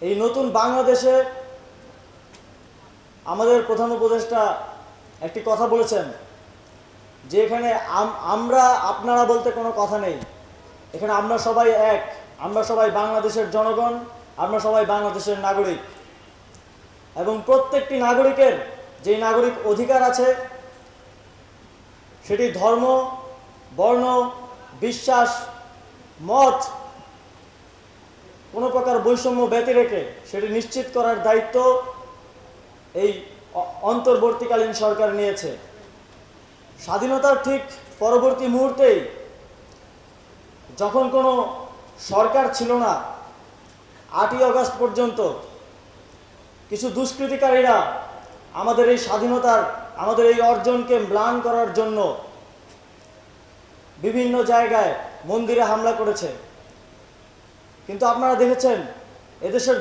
এই নতুন বাংলাদেশে আমাদের প্রধান উপদেষ্টা একটি কথা বলেছেন যে এখানে আমরা আপনারা বলতে কোনো কথা নেই। এখানে আমরা সবাই এক, আমরা সবাই বাংলাদেশের জনগণ, আমরা সবাই বাংলাদেশের নাগরিক এবং প্রত্যেকটি নাগরিকের যেই নাগরিক অধিকার আছে সেটি ধর্ম, বর্ণ, বিশ্বাস, মত কোনো প্রকার বৈষম্য ব্যতি রেখে সেটি নিশ্চিত করার দায়িত্ব এই অন্তর্বর্তীকালীন সরকার নিয়েছে। স্বাধীনতার ঠিক পরবর্তী মুহূর্তেই যখন কোনো সরকার ছিল না, 8ই আগস্ট পর্যন্ত কিছু দুষ্কৃতিকারীরা আমাদের এই স্বাধীনতার, আমাদের এই অর্জনকে ম্লান করার জন্য বিভিন্ন জায়গায় মন্দিরে হামলা করেছে। কিন্তু আপনারা দেখেছেন এদেশের